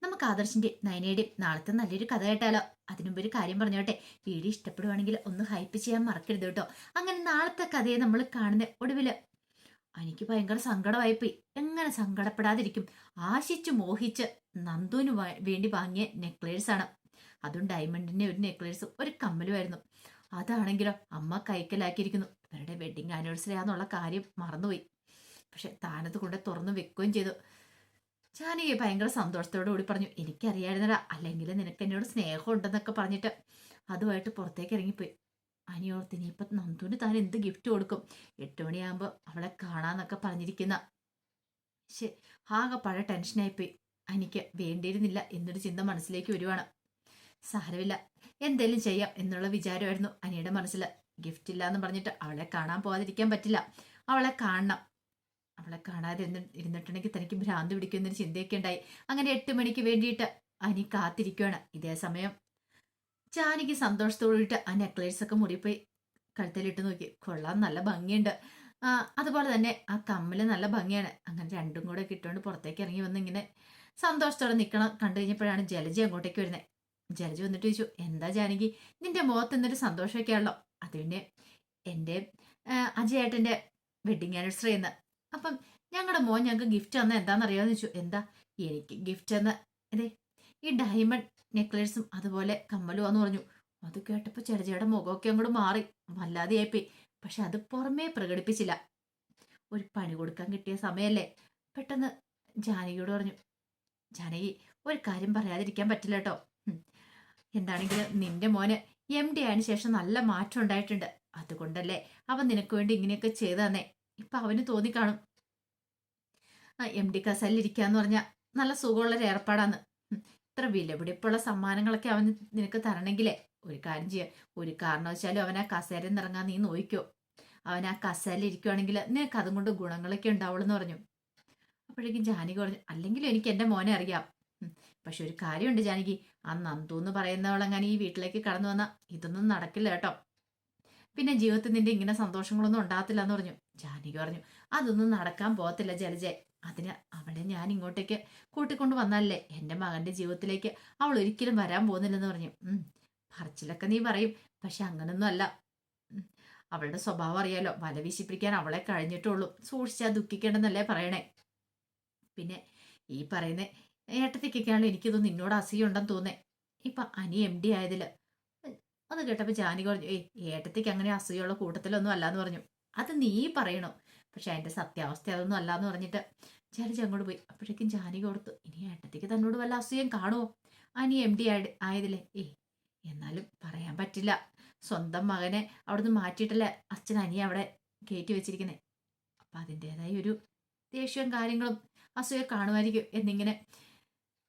നമുക്ക് ആദർശിന്റെ നയനയുടെയും നാളത്തെ നല്ലൊരു കഥ കേട്ടാലോ? അതിനുമ്പ് ഒരു കാര്യം പറഞ്ഞോട്ടെ. വീഡിയോ ഇഷ്ടപ്പെടുവാണെങ്കിൽ ഒന്ന് ഹൈപ്പ് ചെയ്യാൻ മറക്കരുത് കേട്ടോ. അങ്ങനെ നാളത്തെ കഥയെ നമ്മൾ കാണുന്ന ഒടുവില് എനിക്ക് ഭയങ്കര സങ്കടമായിപ്പോയി. എങ്ങനെ സങ്കടപ്പെടാതിരിക്കും? ആശിച്ചു മോഹിച്ച് നന്ദുവിന് വേണ്ടി വാങ്ങിയ നെക്ലേഴ്സ് ആണ്. അതും ഡയമണ്ടിന്റെ ഒരു നെക്ലേഴ്സും ഒരു കമ്മലുമായിരുന്നു. അതാണെങ്കിലോ അമ്മ കൈക്കലാക്കിയിരിക്കുന്നു. ഇവരുടെ വെഡിങ് ആനിവേഴ്സറി ആണെന്നുള്ള കാര്യം മറന്നുപോയി. പക്ഷെ താനത് കൊണ്ട് തുറന്നു വെക്കുകയും ചെയ്തു. ജാനകി ഭയങ്കര സന്തോഷത്തോടു കൂടി പറഞ്ഞു, എനിക്കറിയായിരുന്നടാ, അല്ലെങ്കിൽ നിനക്ക് എന്നോട് സ്നേഹം ഉണ്ടെന്നൊക്കെ പറഞ്ഞിട്ട് അതുമായിട്ട് പുറത്തേക്ക് ഇറങ്ങിപ്പോയി. അനിയോർത്ത് ഇനിയിപ്പം നന്ദുവിന് താൻ എന്ത് ഗിഫ്റ്റ് കൊടുക്കും? 8 മണിയാകുമ്പോൾ അവളെ കാണാന്നൊക്കെ പറഞ്ഞിരിക്കുന്ന. ശേ, ആകെ പഴയ ടെൻഷനായിപ്പോയി. എനിക്ക് വേണ്ടിയിരുന്നില്ല എന്നൊരു ചിന്ത മനസ്സിലേക്ക് വരുവാണ്. സാരമില്ല, എന്തേലും ചെയ്യാം എന്നുള്ള വിചാരമായിരുന്നു അനിയുടെ മനസ്സിൽ. ഗിഫ്റ്റ് ഇല്ല എന്ന് പറഞ്ഞിട്ട് അവളെ കാണാൻ പോകാതിരിക്കാൻ പറ്റില്ല. അവളെ കാണണം. അവളെ കാണാതെ ഇരുന്നിട്ടുണ്ടെങ്കിൽ തനിക്ക് ഭ്രാന്ത് പിടിക്കുന്നൊരു ചിന്തയൊക്കെ ഉണ്ടായി. അങ്ങനെ 8 മണിക്ക് വേണ്ടിയിട്ട് അനി കാത്തിരിക്കുകയാണ്. ഇതേ സമയം ജാനകി സന്തോഷത്തോടിട്ട് ആ നെക്ലേസ് ഒക്കെ മുറിപ്പോയി കഴുത്തിലിട്ട് നോക്കി. കൊള്ളാൻ, നല്ല ഭംഗിയുണ്ട്. അതുപോലെ തന്നെ ആ കമ്മല് നല്ല ഭംഗിയാണ്. അങ്ങനെ രണ്ടും കൂടെ കിട്ടുകൊണ്ട് പുറത്തേക്ക് ഇറങ്ങി വന്ന് ഇങ്ങനെ സന്തോഷത്തോടെ നിൽക്കണം കണ്ടു കഴിഞ്ഞപ്പോഴാണ് ജലജ അങ്ങോട്ടേക്ക് വരുന്നത്. ജലജ വന്നിട്ട് ചോദിച്ചു, എന്താ ജാനകി, നിന്റെ മുഖത്ത് എന്നൊരു സന്തോഷമൊക്കെ ആണല്ലോ? അത് പിന്നെ എൻ്റെ അജയേട്ടൻ്റെ വെഡിങ് ആനിവേഴ്സറി എന്ന്. അപ്പം ഞങ്ങളുടെ മോൻ ഞങ്ങൾക്ക് ഗിഫ്റ്റ് തന്ന എന്താണെന്നറിയാമെന്ന് ചോദിച്ചു. എന്താ എനിക്ക് ഗിഫ്റ്റ് തന്ന? അതെ, ഈ ഡയമണ്ട് നെക്ലേസും അതുപോലെ കമ്മലുമാന്ന് പറഞ്ഞു. അത് കേട്ടപ്പോൾ ചെറുചേടെ മുഖമൊക്കെ അങ്ങോട്ട് മാറി വല്ലാതെയായിപ്പോയി. പക്ഷെ അത് പുറമേ പ്രകടിപ്പിച്ചില്ല. ഒരു പണി കൊടുക്കാൻ കിട്ടിയ സമയല്ലേ. പെട്ടെന്ന് ജാനകിയോട് പറഞ്ഞു, ജാനകി, ഒരു കാര്യം പറയാതിരിക്കാൻ പറ്റില്ല കേട്ടോ. എന്താണെങ്കിലും നിന്റെ മോന് MD ആയതിനു ശേഷം നല്ല മാറ്റം ഉണ്ടായിട്ടുണ്ട്. അതുകൊണ്ടല്ലേ അവൻ നിനക്ക് വേണ്ടി ഇങ്ങനെയൊക്കെ ചെയ്തു തന്നെ. ഇപ്പൊ അവന് തോന്നിക്കാണും MD കസലിരിക്കാന്ന് പറഞ്ഞാൽ നല്ല സുഖമുള്ളൊരു ഏർപ്പാടാന്ന്. ഇത്ര വിലപിടിപ്പുള്ള സമ്മാനങ്ങളൊക്കെ അവന് നിനക്ക് തരണമെങ്കിലേ ഒരു കാര്യം ചെയ്യാം. ഒരു കാരണവശാലും അവൻ ആ കസേരയിൽ നിന്ന് ഇറങ്ങാൻ നീ നോയിക്കോ. അവൻ ആ കസേരയിൽ ഇരിക്കുവാണെങ്കിൽ നിനക്ക് അതും കൊണ്ട് ഗുണങ്ങളൊക്കെ ഉണ്ടാവുള്ളൂ എന്ന് പറഞ്ഞു. അപ്പോഴേക്കും ജാനകി പറഞ്ഞു, അല്ലെങ്കിലും എനിക്ക് എൻ്റെ മോനെ അറിയാം. പക്ഷെ ഒരു കാര്യമുണ്ട് ജാനകി, ആ നന്ദു എന്ന് പറയുന്നവളെങ്ങനെ ഈ വീട്ടിലേക്ക് കടന്നു വന്നാൽ ഇതൊന്നും നടക്കില്ല കേട്ടോ. പിന്നെ ജീവിതത്തിൽ നിന്റെ ഇങ്ങനെ സന്തോഷങ്ങളൊന്നും ഉണ്ടാകത്തില്ല എന്ന് പറഞ്ഞു. ജാനകി പറഞ്ഞു, അതൊന്നും നടക്കാൻ പോകത്തില്ല ജലജ. അതിന് അവളെ ഞാൻ ഇങ്ങോട്ടേക്ക് കൂട്ടിക്കൊണ്ട് വന്നാലല്ലേ എൻ്റെ മകന്റെ ജീവിതത്തിലേക്ക് അവൾ ഒരിക്കലും വരാൻ പോകുന്നില്ലെന്ന് പറഞ്ഞു. പറച്ചിലൊക്കെ നീ പറയും, പക്ഷെ അങ്ങനൊന്നും അല്ല. അവളുടെ സ്വഭാവം അറിയാലോ, വല വീശിപ്പിടിക്കാൻ അവളെ കഴിഞ്ഞിട്ടുള്ളൂ. സൂക്ഷിച്ചാൽ ദുഃഖിക്കേണ്ടെന്നല്ലേ പറയണേ. പിന്നെ ഈ പറയുന്ന ഏട്ടത്തിക്കൊക്കെയാണല്ലോ എനിക്കിതൊന്നും നിന്നോട് അസൂയുണ്ടെന്ന് തോന്നേ. ഇപ്പൊ അനി MD ആയതില്. അത് കേട്ടപ്പോ ജാനകി പറഞ്ഞു, ഏട്ടത്തിക്ക് അങ്ങനെ അസൂയുള്ള കൂട്ടത്തിലൊന്നും അല്ലാന്ന് പറഞ്ഞു. അത് നീ പറയണോ, പക്ഷെ അതിന്റെ സത്യാവസ്ഥ അതൊന്നും അല്ലാന്ന് പറഞ്ഞിട്ട് ജലജ അങ്ങോട്ട് പോയി. അപ്പോഴേക്കും ജാനകി ഓർത്തു, ഇനി ഏട്ടത്തിക്ക് തന്നോട് വല്ല അസൂയം കാണുമോ അനി MD ആയതില്ലേ? എന്നാലും പറയാൻ പറ്റില്ല. സ്വന്തം മകനെ അവിടുന്ന് മാറ്റിയിട്ടല്ലേ അച്ഛൻ അനിയെ അവിടെ കയറ്റി വെച്ചിരിക്കുന്നത്. അപ്പൊ അതിൻ്റെതായ ഒരു ദേഷ്യവും കാര്യങ്ങളും അസൂയ കാണുമായിരിക്കും എന്നിങ്ങനെ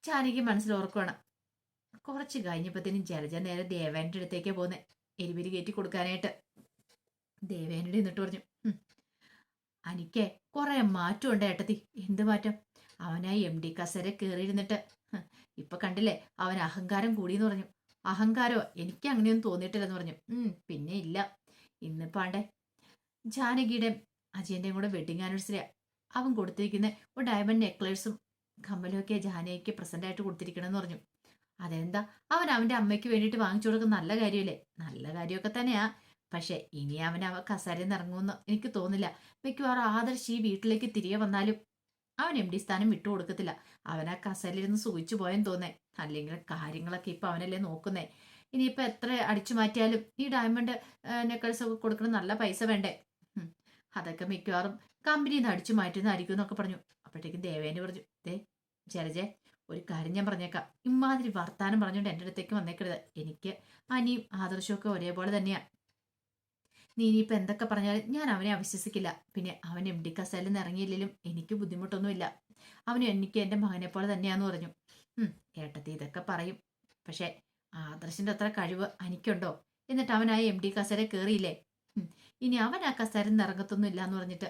ജാനകി മനസ്സിൽ ഓർക്കുവാണ്. കുറച്ച് കഴിഞ്ഞപ്പോഴത്തേനും ജലജ നേരെ ദേവേന്റെ അടുത്തേക്ക് പോകുന്നത്, എരിപിരി കയറ്റി കൊടുക്കാനായിട്ട്. ദേവേനോട് എന്നിട്ട് പറഞ്ഞു, അനിക്കേ കുറെ മാറ്റം ഉണ്ട് ഏട്ടത്തി. എന്ത് മാറ്റം? അവനായി MD കസേര കയറിയിരുന്നിട്ട് ഇപ്പൊ കണ്ടില്ലേ അവൻ അഹങ്കാരം കൂടിയെന്ന് പറഞ്ഞു. അഹങ്കാരോ? എനിക്ക് അങ്ങനെയൊന്നും തോന്നിയിട്ടില്ലെന്ന് പറഞ്ഞു. പിന്നെ ഇല്ല, ഇന്നിപ്പാണ്ടേ ജാനകിയുടെ അജയന്റെയും കൂടെ വെഡിങ് ആനിവേഴ്സറിയാ. അവൻ കൊടുത്തിരിക്കുന്ന ഒരു ഡയമണ്ട് നെക്ലേഴ്സും കമ്മലും ഒക്കെ ജാനകിക്ക് പ്രസന്റ് ആയിട്ട് കൊടുത്തിരിക്കണമെന്ന് പറഞ്ഞു. അതെന്താ, അവൻ അവന്റെ അമ്മയ്ക്ക് വേണ്ടിയിട്ട് വാങ്ങിച്ചു കൊടുക്കുന്ന നല്ല കാര്യമല്ലേ? നല്ല കാര്യമൊക്കെ തന്നെയാ. പക്ഷെ ഇനി അവൻ കസേരയിൽ നിന്ന് ഇറങ്ങുമെന്ന് എനിക്ക് തോന്നില്ല. മിക്കവാറും ആദർശ് ഈ വീട്ടിലേക്ക് തിരികെ വന്നാലും അവൻ MD സ്ഥാനം വിട്ടുകൊടുക്കത്തില്ല. അവൻ ആ കസേരയിലിരുന്ന് സുഖിച്ചു പോയെന്ന് തോന്നേ. അല്ലെങ്കിൽ കാര്യങ്ങളൊക്കെ ഇപ്പൊ അവനല്ലേ നോക്കുന്നേ. ഇനിയിപ്പൊ എത്ര അടിച്ചു മാറ്റിയാലും ഈ ഡയമണ്ട് നെക്ലേഴ്സ് ഒക്കെ കൊടുക്കണം, നല്ല പൈസ വേണ്ടേ? അതൊക്കെ മിക്കവാറും കമ്പനിയിൽ നിന്ന് അടിച്ചു മാറ്റുന്നതായിരിക്കും എന്നൊക്കെ പറഞ്ഞു. അപ്പോഴത്തേക്കും ദേവേനെ പറഞ്ഞു, ജലജെ, ഒരു കാര്യം ഞാൻ പറഞ്ഞേക്കാം. ഇമാതിരി വർത്താനം പറഞ്ഞുകൊണ്ട് എൻ്റെ അടുത്തേക്ക് വന്നേക്കരുത്. എനിക്ക് അനിയും ആദർശവും ഒക്കെ ഒരേപോലെ തന്നെയാ. നീ ഇനിയിപ്പോ എന്തൊക്കെ പറഞ്ഞാലും ഞാൻ അവനെ അവിശ്വസിക്കില്ല. പിന്നെ അവൻ MD കസേരയിൽ നിന്ന് ഇറങ്ങിയില്ലെങ്കിലും എനിക്ക് ബുദ്ധിമുട്ടൊന്നുമില്ല. അവനും എനിക്ക് എൻ്റെ മകനെ പോലെ തന്നെയാന്ന് പറഞ്ഞു. ഏട്ടത്തി ഇതൊക്കെ പറയും, പക്ഷെ ആദർശിന്റെ അത്ര കഴിവ് എനിക്കുണ്ടോ? എന്നിട്ട് അവനായി MD കസേര കയറിയില്ലേ? ഇനി അവൻ ആ കസേരയിൽ നിന്ന് ഇറങ്ങത്തൊന്നും ഇല്ല എന്ന് പറഞ്ഞിട്ട്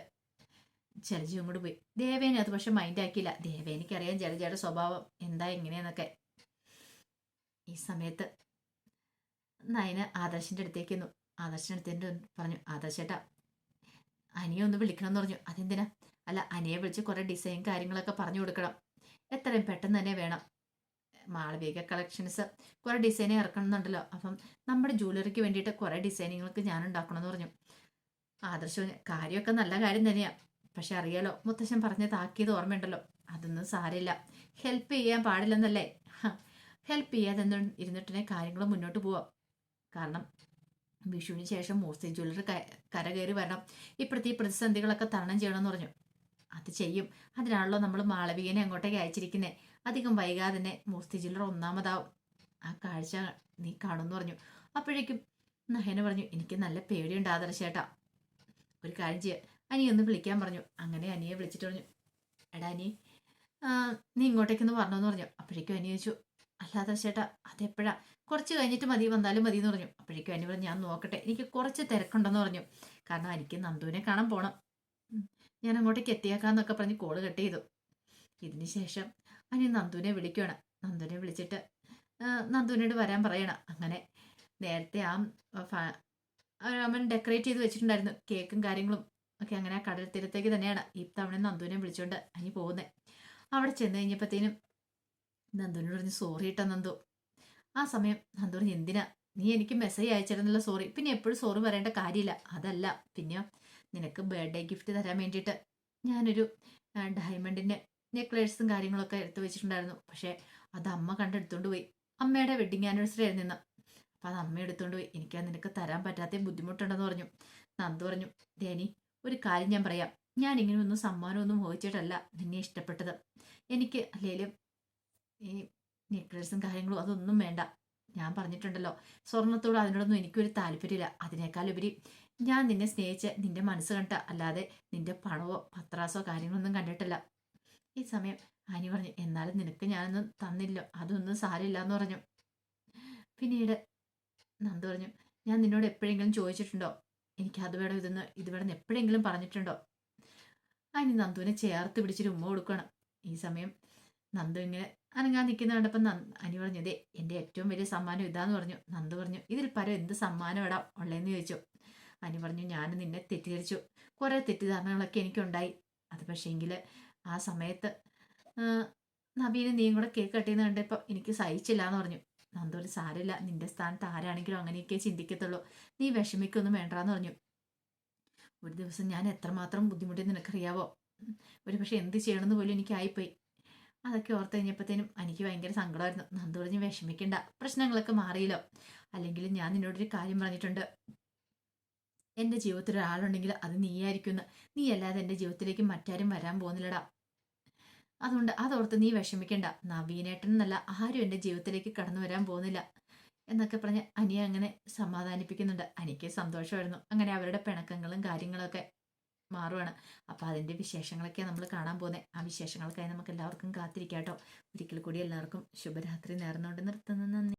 ജലജയും അങ്ങോട്ട് പോയി. ദേവേനെ അത് പക്ഷെ മൈൻഡ് ആക്കിയില്ല. ദേവേനിക്കറിയാം ജലജയുടെ സ്വഭാവം എന്താ എങ്ങനെയാന്നൊക്കെ. ഈ സമയത്ത് നയന ആദർശിന്റെ അടുത്തേക്ക് വന്നു. ആദർശിന്റെ അടുത്തേക്ക് പറഞ്ഞു, ആദർശേട്ടാ, അനിയെ ഒന്ന് വിളിക്കണം എന്ന് പറഞ്ഞു. അതെന്തിനാ? അല്ല, അനിയെ വിളിച്ച് കുറെ ഡിസൈൻ കാര്യങ്ങളൊക്കെ പറഞ്ഞു കൊടുക്കണം. എത്രയും പെട്ടെന്ന് തന്നെ വേണം. മാളവിക കളക്ഷൻസ് കുറെ ഡിസൈൻ ഇറക്കണമെന്നുണ്ടല്ലോ, അപ്പം നമ്മുടെ ജ്വല്ലറിക്ക് വേണ്ടിയിട്ട് കുറെ ഡിസൈനിങ്ങൾക്ക് ഞാൻ ഉണ്ടാക്കണമെന്ന് പറഞ്ഞു. ആദർശം കാര്യമൊക്കെ നല്ല കാര്യം തന്നെയാ, പക്ഷെ അറിയാലോ മുത്തശ്ശൻ പറഞ്ഞ് താക്കിയത് ഓർമ്മയുണ്ടല്ലോ, അതൊന്നും സാരമില്ല, ഹെൽപ്പ് ചെയ്യാൻ പാടില്ലെന്നല്ലേ. ഹെൽപ്പ് ചെയ്യാതെ ഇരുന്നിട്ടുണ്ടെ കാര്യങ്ങൾ മുന്നോട്ട് പോവാം. കാരണം വിഷുവിന് ശേഷം മൂർത്തി ജ്വല്ലറി കരകയറി വരണം, ഇപ്പോഴത്തെ ഈ പ്രതിസന്ധികളൊക്കെ തരണം ചെയ്യണമെന്ന് പറഞ്ഞു. അത് ചെയ്യും, അതിനാണല്ലോ നമ്മൾ മാളവികനെ അങ്ങോട്ടേക്ക് അയച്ചിരിക്കുന്നത്. അധികം വൈകാതെ തന്നെ മൂർത്തി ജ്വല്ലറി ഒന്നാമതാവും, ആ കാഴ്ച നീ കാണുമെന്ന് പറഞ്ഞു. അപ്പോഴേക്കും നയന പറഞ്ഞു, എനിക്ക് നല്ല പേടിയുണ്ട് ആദർശേട്ടാ, ഒരു കാര്യം ചെയ്യുക, അനിയെ ഒന്ന് വിളിക്കാൻ പറഞ്ഞു. അങ്ങനെ അനിയെ വിളിച്ചിട്ട് പറഞ്ഞു, എടാ അനി, നീ ഇങ്ങോട്ടേക്കൊന്ന് പറഞ്ഞോന്ന് പറഞ്ഞു. അപ്പോഴേക്കും അനി ചോദിച്ചു, അല്ലാതെ ചേട്ടാ അതെപ്പോഴാ, കുറച്ച് കഴിഞ്ഞിട്ട് മതി, വന്നാലും മതി എന്ന് പറഞ്ഞു. അപ്പോഴേക്കും അനി പറഞ്ഞു, ഞാൻ നോക്കട്ടെ, എനിക്ക് കുറച്ച് തിരക്കുണ്ടെന്ന് പറഞ്ഞു. കാരണം എനിക്ക് നന്ദുവിനെ കാണാൻ പോണം, ഞാൻ അങ്ങോട്ടേക്ക് എത്തിയേക്കാന്നൊക്കെ പറഞ്ഞ് കോള് കട്ട് ചെയ്തു. ഇതിന് ശേഷം അനി നന്ദുവിനെ വിളിക്കുകയാണ്. നന്ദുവിനെ വിളിച്ചിട്ട് നന്ദുവിനോട് വരാൻ പറയണം. അങ്ങനെ നേരത്തെ അവൻ ഡെക്കറേറ്റ് ചെയ്ത് വെച്ചിട്ടുണ്ടായിരുന്നു കേക്കും കാര്യങ്ങളും ഒക്കെ. അങ്ങനെ ആ കടൽ തീരത്തേക്ക് തന്നെയാണ് ഈ തവണ നന്ദുവിനെ വിളിച്ചുകൊണ്ട് അനി പോകുന്നത്. അവിടെ ചെന്ന് കഴിഞ്ഞപ്പോഴത്തേനും നന്ദുവിനോട് പറഞ്ഞു, സോറി കേട്ടോ നന്ദു. ആ സമയം നന്ദു പറഞ്ഞു, എന്തിനാ നീ എനിക്ക് മെസ്സേജ് അയച്ചിരുന്നല്ലോ, സോറി. പിന്നെ എപ്പോഴും സോറി പറയേണ്ട കാര്യമില്ല. അതല്ല, പിന്നെയോ നിനക്ക് ബർത്ത്ഡേ ഗിഫ്റ്റ് തരാൻ വേണ്ടിയിട്ട് ഞാനൊരു ഡയമണ്ടിൻ്റെ നെക്ലേഴ്സും കാര്യങ്ങളൊക്കെ എടുത്തു വെച്ചിട്ടുണ്ടായിരുന്നു. പക്ഷേ അത് അമ്മ കണ്ടെടുത്തോണ്ട് പോയി. അമ്മയുടെ വെഡിങ് ആനിവേഴ്സറി ആയിരുന്നു ഇന്ന്. അപ്പം അത് അമ്മ എടുത്തോണ്ട് പോയി. എനിക്ക് നിനക്ക് തരാൻ പറ്റാത്ത ബുദ്ധിമുട്ടുണ്ടെന്ന് പറഞ്ഞു. നന്ദു പറഞ്ഞു, ദേനി ഒരു കാര്യം ഞാൻ പറയാം, ഞാൻ ഇങ്ങനെ ഒന്നും സമ്മാനമൊന്നും മോഹിച്ചിട്ടല്ല നിന്നെ ഇഷ്ടപ്പെട്ടത്. എനിക്ക് അല്ലെങ്കിലും ഈ നെക്ലേഴ്സും കാര്യങ്ങളും അതൊന്നും വേണ്ട. ഞാൻ പറഞ്ഞിട്ടുണ്ടല്ലോ, സ്വർണത്തോട് അതിനോടൊന്നും എനിക്കൊരു താല്പര്യമില്ല. അതിനേക്കാൾ ഉപരി ഞാൻ നിന്നെ സ്നേഹിച്ച് നിന്റെ മനസ്സ് കണ്ട, അല്ലാതെ നിന്റെ പണമോ പത്രാസോ കാര്യങ്ങളൊന്നും കണ്ടിട്ടില്ല. ഈ സമയം അനി പറഞ്ഞു, എന്നാലും നിനക്ക് ഞാനൊന്നും തന്നില്ല, അതൊന്നും സാരമില്ല എന്ന് പറഞ്ഞു. പിന്നീട് നന്ദു പറഞ്ഞു, ഞാൻ നിന്നോട് എപ്പോഴെങ്കിലും ചോദിച്ചിട്ടുണ്ടോ എനിക്ക് അത് വേണം ഇത് വേണം എപ്പോഴെങ്കിലും പറഞ്ഞിട്ടുണ്ടോ? അനി നന്ദുവിനെ ചേർത്ത് പിടിച്ചൊരു ഉമ്മ കൊടുക്കണം. ഈ സമയം നന്ദു ഇങ്ങനെ അനങ്ങാൻ നിൽക്കുന്ന കണ്ടപ്പം അനി പറഞ്ഞു, ഇതേ എൻ്റെ ഏറ്റവും വലിയ സമ്മാനം ഇതാന്ന് പറഞ്ഞു. നന്ദു പറഞ്ഞു, ഇതിൽ പരം എന്ത് സമ്മാനം ഇടാം ഉള്ളതെന്ന് ചോദിച്ചു. അനി പറഞ്ഞു, ഞാൻ നിന്നെ തെറ്റിദ്ധരിച്ചു, കുറേ തെറ്റിദ്ധാരണകളൊക്കെ എനിക്കുണ്ടായി. അത് പക്ഷേങ്കിൽ ആ സമയത്ത് നബീനെ നീയും കൂടെ കേക്ക് കട്ടിയെന്ന് കണ്ടപ്പോൾ എനിക്ക് സഹിച്ചില്ല എന്ന് പറഞ്ഞു. നന്ദു ഒരു സാരമില്ല, നിന്റെ സ്ഥാനത്ത് ആരാണെങ്കിലും അങ്ങനെയൊക്കെ ചിന്തിക്കത്തുള്ളൂ, നീ വിഷമിക്കൊന്നും വേണ്ടാന്ന് പറഞ്ഞു. ഒരു ദിവസം ഞാൻ എത്രമാത്രം ബുദ്ധിമുട്ടിയെന്ന് നിനക്കറിയാവോ? ഒരു പക്ഷെ എന്ത് ചെയ്യണമെന്ന് പോലും എനിക്കായിപ്പോയി. അതൊക്കെ ഓർത്ത് കഴിഞ്ഞപ്പോഴത്തേനും എനിക്ക് ഭയങ്കര സങ്കടമായിരുന്നു. നന്ദു പറഞ്ഞ് വിഷമിക്കണ്ട, പ്രശ്നങ്ങളൊക്കെ മാറിയല്ലോ. അല്ലെങ്കിൽ ഞാൻ നിന്നോടൊരു കാര്യം പറഞ്ഞിട്ടുണ്ട്, എൻ്റെ ജീവിതത്തിൽ ഒരാളുണ്ടെങ്കിൽ അത് നീയായിരിക്കുമെന്ന്. നീ അല്ലാതെ എൻ്റെ ജീവിതത്തിലേക്ക് മറ്റാരും വരാൻ പോകുന്നില്ലടാ. അതുകൊണ്ട് അതോർത്ത് നീ വിഷമിക്കണ്ട, നവീനേട്ടൻ എന്നല്ല ആരും എൻ്റെ ജീവിതത്തിലേക്ക് കടന്നു വരാൻ പോകുന്നില്ല എന്നൊക്കെ പറഞ്ഞ് അനിയെ അങ്ങനെ സമാധാനിപ്പിക്കുന്നുണ്ട്. എനിക്ക് സന്തോഷമായിരുന്നു. അങ്ങനെ അവരുടെ പിണക്കങ്ങളും കാര്യങ്ങളൊക്കെ മാറുവാണ്. അപ്പോൾ അതിൻ്റെ വിശേഷങ്ങളൊക്കെയാണ് നമ്മൾ കാണാൻ പോകുന്നത്. ആ വിശേഷങ്ങൾക്കായി നമുക്ക് എല്ലാവർക്കും കാത്തിരിക്കാം കേട്ടോ. ഒരിക്കൽ കൂടി എല്ലാവർക്കും ശുഭരാത്രി നേർന്നുകൊണ്ട് നിർത്തുന്നു. നന്ദി.